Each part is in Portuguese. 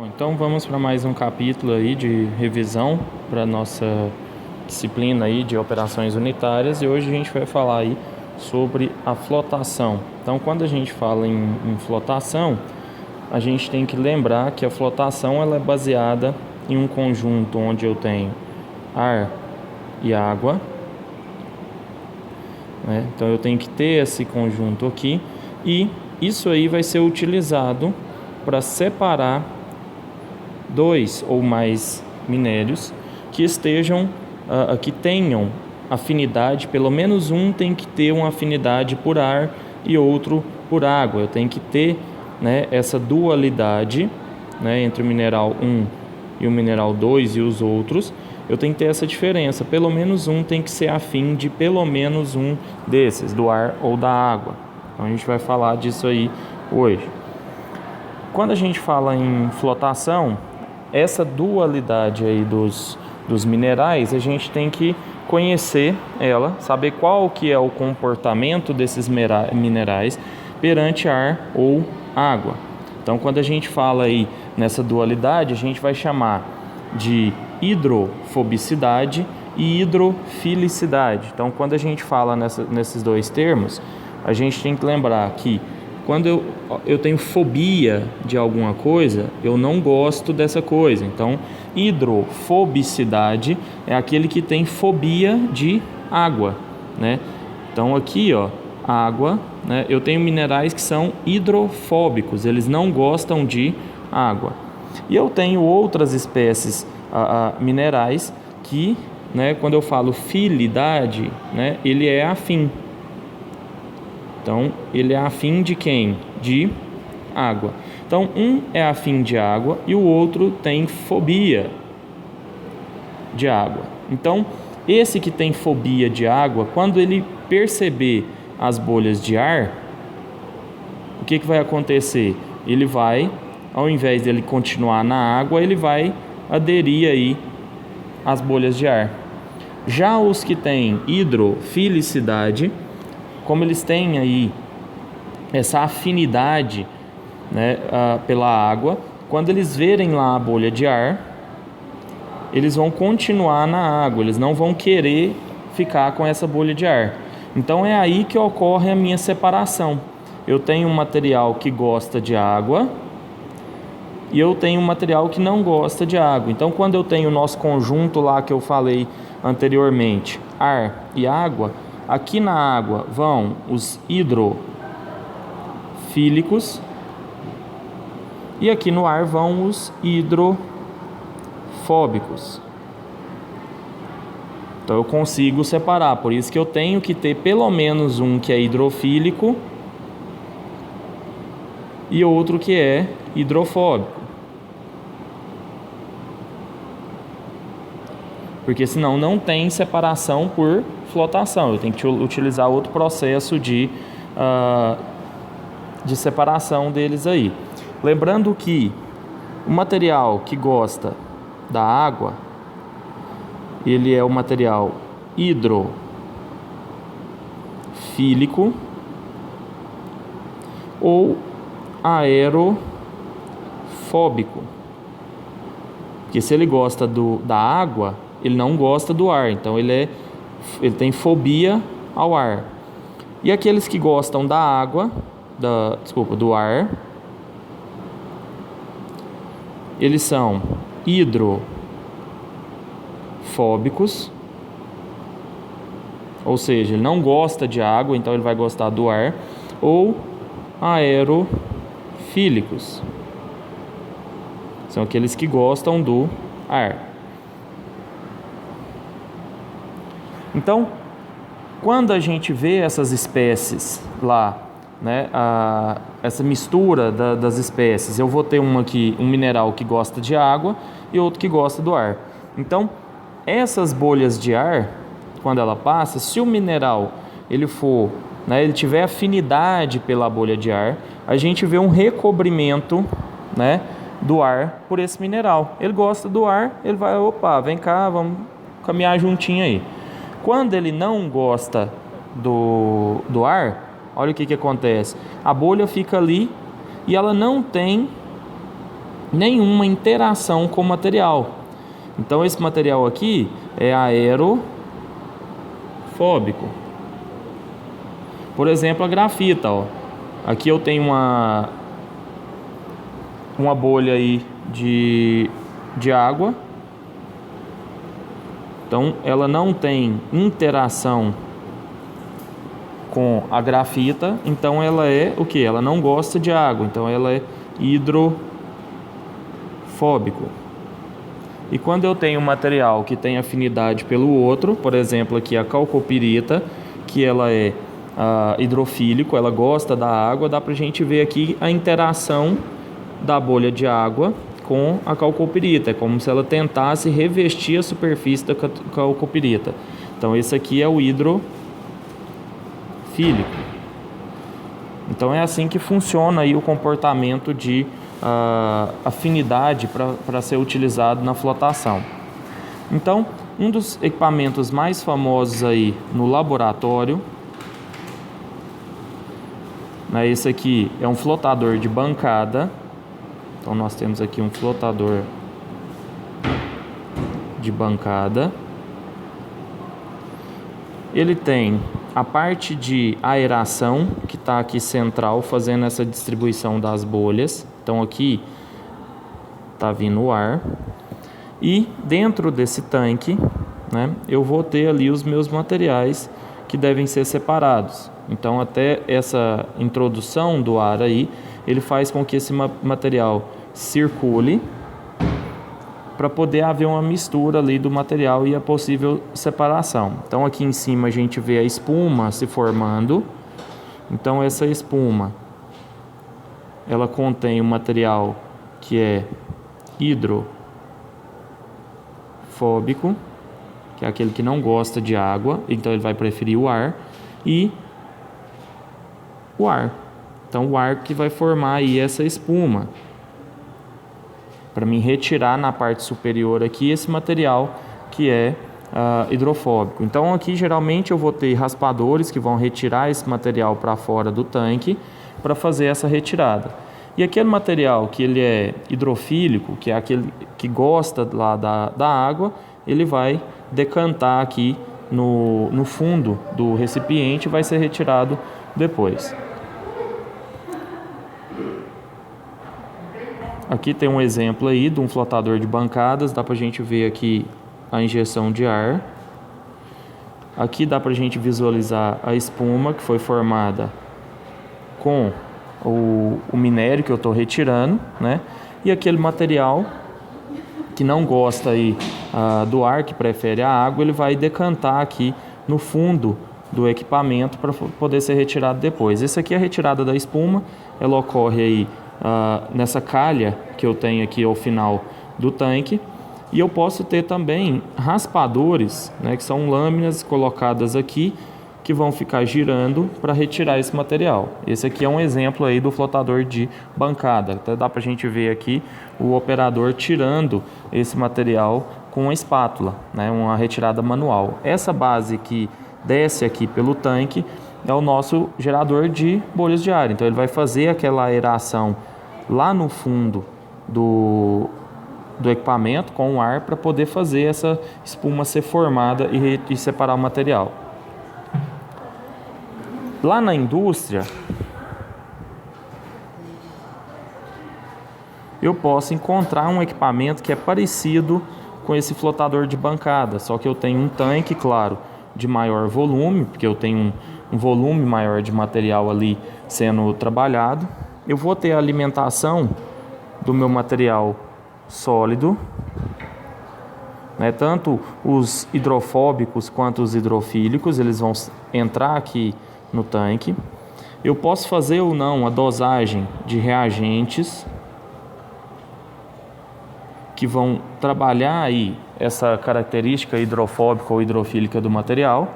Então vamos para mais um capítulo aí de revisão para nossa disciplina aí de operações unitárias, e hoje a gente vai falar aí sobre a flotação. Então, quando a gente fala em flotação, a gente tem que lembrar que a flotação ela é baseada em um conjunto onde eu tenho ar e água, né? Então eu tenho que ter esse conjunto aqui, e isso aí vai ser utilizado para separar dois ou mais minérios que estejam, que tenham afinidade. Pelo menos um tem que ter uma afinidade por ar e outro por água. Eu tenho que ter, né, essa dualidade, né, entre o mineral 1 e o mineral 2 e os outros. Eu tenho que ter essa diferença. Pelo menos um tem que ser afim de pelo menos um desses, do ar ou da água. Então a gente vai falar disso aí hoje. Quando a gente fala em flotação, essa dualidade aí dos minerais, a gente tem que conhecer ela, saber qual que é o comportamento desses minerais perante ar ou água. Então, quando a gente fala aí nessa dualidade, a gente vai chamar de hidrofobicidade e hidrofilicidade. Então, quando a gente fala nesses dois termos, a gente tem que lembrar que quando eu tenho fobia de alguma coisa, eu não gosto dessa coisa. Então, hidrofobicidade é aquele que tem fobia de água, né? Então, aqui, ó, água, né? Eu tenho minerais que são hidrofóbicos, eles não gostam de água. E eu tenho outras espécies minerais que, né, quando eu falo filidade, né, ele é afim. Então, ele é afim de quem? De água. Então, um é afim de água e o outro tem fobia de água. Então, esse que tem fobia de água, quando ele perceber as bolhas de ar, o que vai acontecer? Ele vai, ao invés de ele continuar na água, ele vai aderir aí às bolhas de ar. Já os que têm hidrofilicidade, como eles têm aí essa afinidade, né, pela água, quando eles verem lá a bolha de ar, eles vão continuar na água, eles não vão querer ficar com essa bolha de ar. Então é aí que ocorre a minha separação. Eu tenho um material que gosta de água e eu tenho um material que não gosta de água. Então, quando eu tenho o nosso conjunto lá que eu falei anteriormente, ar e água, aqui na água vão os hidrofílicos e aqui no ar vão os hidrofóbicos. Então eu consigo separar, por isso que eu tenho que ter pelo menos um que é hidrofílico e outro que é hidrofóbico. Porque senão não tem separação por flotação. Eu tenho que utilizar outro processo de separação deles aí. Lembrando que o material que gosta da água, ele é o material hidrofílico ou aerofóbico. Porque se ele gosta da água, ele não gosta do ar, então ele tem fobia ao ar. E aqueles que gostam da água, do ar, eles são hidrofóbicos, ou seja, ele não gosta de água, então ele vai gostar do ar, ou aerofílicos, são aqueles que gostam do ar. Então, quando a gente vê essas espécies lá, né, essa mistura das espécies, eu vou ter um mineral que gosta de água e outro que gosta do ar. Então, essas bolhas de ar, quando ela passa, se o mineral ele tiver afinidade pela bolha de ar, a gente vê um recobrimento, né, do ar por esse mineral. Ele gosta do ar, ele vai, vem cá, vamos caminhar juntinho aí. Quando ele não gosta do ar, olha o que acontece. A bolha fica ali e ela não tem nenhuma interação com o material. Então esse material aqui é aerofóbico. Por exemplo, a grafita, ó. Aqui eu tenho uma bolha aí de água. Então ela não tem interação com a grafita, então ela é o que? Ela não gosta de água, então ela é hidrofóbico. E quando eu tenho um material que tem afinidade pelo outro, por exemplo aqui a calcopirita, que ela é hidrofílico, ela gosta da água, dá pra gente ver aqui a interação da bolha de água com a calcopirita, é como se ela tentasse revestir a superfície da calcopirita. Então esse aqui é o hidrofílico. Então é assim que funciona aí o comportamento de afinidade para ser utilizado na flotação. Então, um dos equipamentos mais famosos aí no laboratório, né, esse aqui é um flotador de bancada. Então nós temos aqui um flotador de bancada. Ele tem a parte de aeração, que está aqui central, fazendo essa distribuição das bolhas. Então aqui está vindo o ar. E dentro desse tanque, né, eu vou ter ali os meus materiais que devem ser separados. Então até essa introdução do ar aí, ele faz com que esse material circule para poder haver uma mistura ali do material e a possível separação. Então aqui em cima a gente vê a espuma se formando. Então essa espuma, ela contém um material que é hidrofóbico, que é aquele que não gosta de água, então ele vai preferir o ar, e o ar. Então o ar que vai formar aí essa espuma, para mim retirar na parte superior aqui esse material que é hidrofóbico. Então aqui geralmente eu vou ter raspadores que vão retirar esse material para fora do tanque para fazer essa retirada. E aquele material que ele é hidrofílico, que é aquele que gosta lá da água, ele vai decantar aqui no fundo do recipiente e vai ser retirado depois. Aqui tem um exemplo aí de um flotador de bancadas, dá pra gente ver aqui a injeção de ar. Aqui dá pra gente visualizar a espuma que foi formada com o minério que eu estou retirando, né? E aquele material que não gosta aí do ar, que prefere a água, ele vai decantar aqui no fundo do equipamento para poder ser retirado depois. Esse aqui é a retirada da espuma, ela ocorre aí nessa calha que eu tenho aqui ao final do tanque. E eu posso ter também raspadores, né, que são lâminas colocadas aqui que vão ficar girando para retirar esse material. Esse aqui é um exemplo aí do flotador de bancada. Até dá para a gente ver aqui o operador tirando esse material com uma espátula, né, uma retirada manual. Essa base que desce aqui pelo tanque é o nosso gerador de bolhas de ar. Então ele vai fazer aquela aeração lá no fundo do equipamento com o ar para poder fazer essa espuma ser formada e separar o material. Lá na indústria, eu posso encontrar um equipamento que é parecido com esse flotador de bancada, só que eu tenho um tanque, claro, de maior volume, porque eu tenho um volume maior de material ali sendo trabalhado. Eu vou ter a alimentação do meu material sólido, né? Tanto os hidrofóbicos quanto os hidrofílicos, eles vão entrar aqui no tanque. Eu posso fazer ou não a dosagem de reagentes que vão trabalhar aí essa característica hidrofóbica ou hidrofílica do material.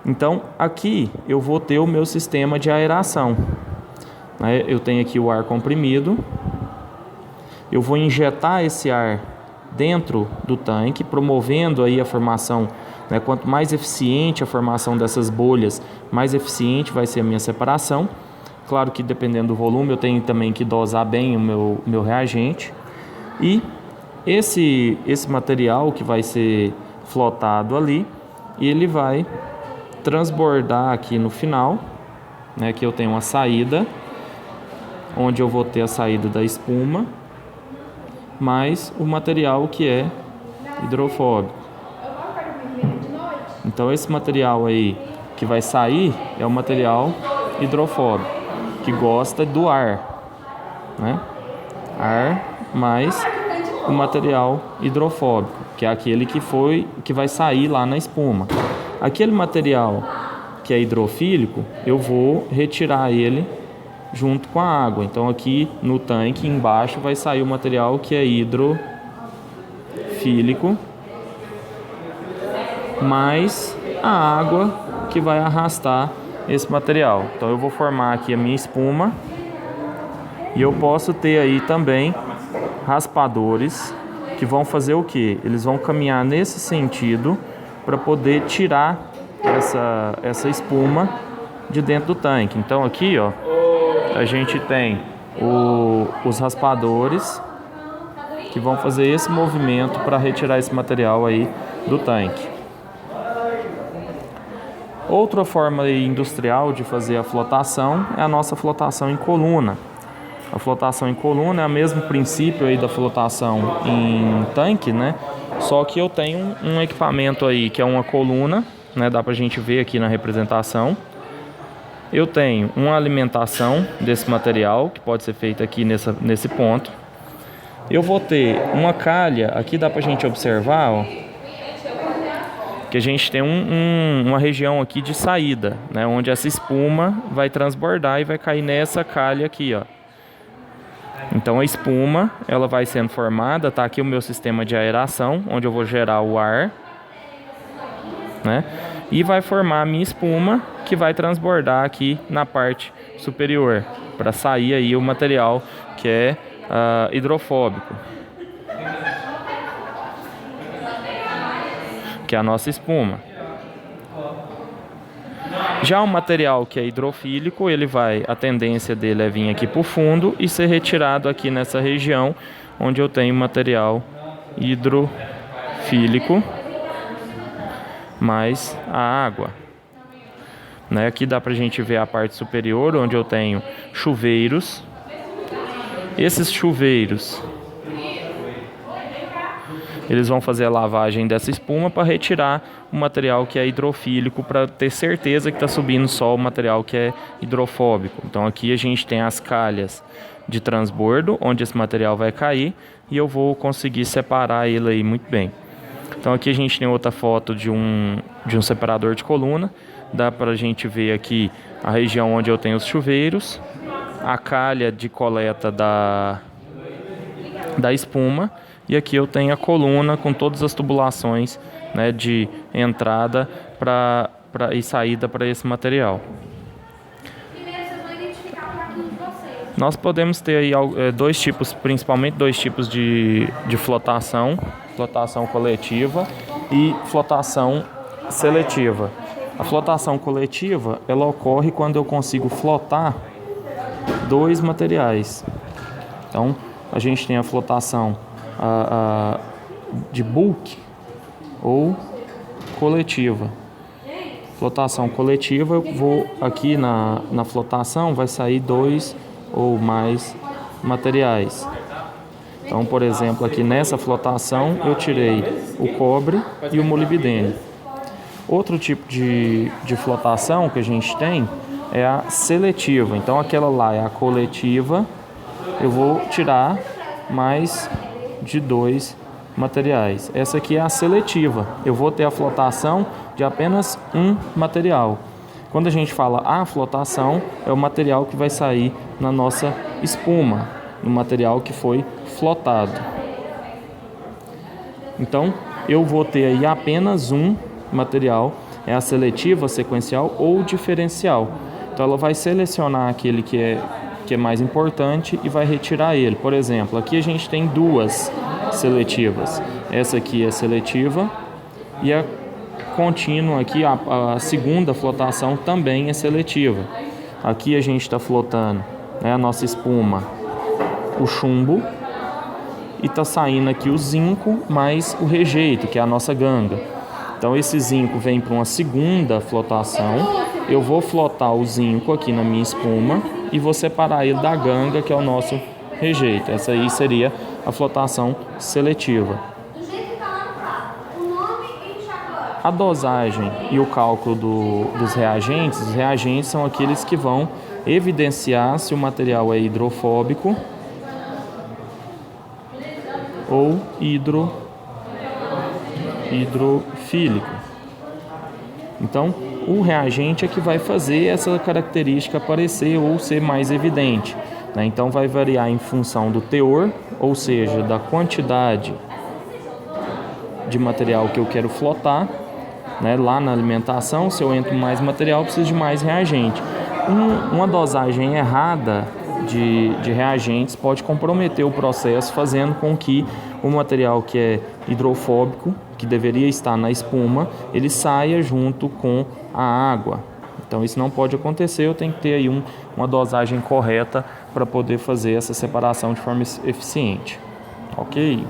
Então aqui eu vou ter o meu sistema de aeração, né? Eu tenho aqui o ar comprimido, eu vou injetar esse ar dentro do tanque, promovendo aí a formação, né? Quanto mais eficiente a formação dessas bolhas, mais eficiente vai ser a minha separação. Claro que dependendo do volume eu tenho também que dosar bem o meu reagente. E esse material que vai ser flotado ali, ele vai transbordar aqui no final, né? Que eu tenho uma saída, onde eu vou ter a saída da espuma, mais o material que é hidrofóbico. Então esse material aí que vai sair é o material hidrofóbico, que gosta do ar, né? Ar mais o material hidrofóbico, que é aquele que vai sair lá na espuma. Aquele material que é hidrofílico, eu vou retirar ele junto com a água. Então aqui no tanque embaixo vai sair o material que é hidrofílico, mais a água que vai arrastar esse material. Então eu vou formar aqui a minha espuma, e eu posso ter aí também raspadores que vão fazer o que? Eles vão caminhar nesse sentido para poder tirar essa espuma de dentro do tanque. Então aqui, ó, a gente tem os raspadores que vão fazer esse movimento para retirar esse material aí do tanque. Outra forma industrial de fazer a flotação é a nossa flotação em coluna. A flotação em coluna é o mesmo princípio aí da flotação em tanque, né? Só que eu tenho um equipamento aí que é uma coluna, né? Dá pra gente ver aqui na representação. Eu tenho uma alimentação desse material, que pode ser feita aqui nesse ponto. Eu vou ter uma calha, aqui dá pra gente observar, ó, que a gente tem uma região aqui de saída, né? Onde essa espuma vai transbordar e vai cair nessa calha aqui, ó. Então a espuma, ela vai sendo formada, tá aqui o meu sistema de aeração, onde eu vou gerar o ar, né? E vai formar a minha espuma, que vai transbordar aqui na parte superior, para sair aí o material que é hidrofóbico, que é a nossa espuma. Já o material que é hidrofílico, a tendência dele é vir aqui para o fundo e ser retirado aqui nessa região, onde eu tenho material hidrofílico mais a água, né? Aqui dá para a gente ver a parte superior, onde eu tenho chuveiros. Esses chuveiros, eles vão fazer a lavagem dessa espuma para retirar o material que é hidrofílico, para ter certeza que está subindo só o material que é hidrofóbico. Então aqui a gente tem as calhas de transbordo, onde esse material vai cair, e eu vou conseguir separar ele aí muito bem. Então aqui a gente tem outra foto de um separador de coluna. Dá para a gente ver aqui a região onde eu tenho os chuveiros, a calha de coleta da espuma, e aqui eu tenho a coluna com todas as tubulações, né, de entrada e saída para esse material. Nós podemos ter aí dois tipos, principalmente dois tipos de flotação coletiva e flotação seletiva. A flotação coletiva, ela ocorre quando eu consigo flotar dois materiais. Então, a gente tem a flotação de bulk ou coletiva. Flotação coletiva, eu vou aqui na flotação, vai sair dois ou mais materiais. Então, por exemplo, aqui nessa flotação eu tirei o cobre e o molibdênio. Outro tipo de flotação que a gente tem é a seletiva. Então aquela lá é a coletiva, eu vou tirar mais de dois materiais. Essa aqui é a seletiva, eu vou ter a flotação de apenas um material. Quando a gente fala a flotação, é o material que vai sair na nossa espuma, no material que foi flotado. Então eu vou ter aí apenas um material, é a seletiva, sequencial ou diferencial. Então ela vai selecionar aquele que é mais importante e vai retirar ele. Por exemplo, aqui a gente tem duas seletivas. Essa aqui é seletiva e a contínua aqui, a segunda flotação também é seletiva. Aqui a gente está flotando, né, a nossa espuma, o chumbo, e está saindo aqui o zinco mais o rejeito, que é a nossa ganga. Então esse zinco vem para uma segunda flotação. Eu vou flotar o zinco aqui na minha espuma e vou separar ele da ganga, que é o nosso rejeito. Essa aí seria a flotação seletiva. A dosagem e o cálculo dos reagentes, os reagentes são aqueles que vão evidenciar se o material é hidrofóbico ou hidrofílico. Então, o reagente é que vai fazer essa característica aparecer ou ser mais evidente, né? Então, vai variar em função do teor, ou seja, da quantidade de material que eu quero flotar, né? Lá na alimentação, se eu entro mais material, eu preciso de mais reagente. Uma dosagem errada de reagentes pode comprometer o processo, fazendo com que o material que é hidrofóbico, que deveria estar na espuma, ele saia junto com a água. Então isso não pode acontecer, eu tenho que ter aí uma dosagem correta para poder fazer essa separação de forma eficiente. Ok?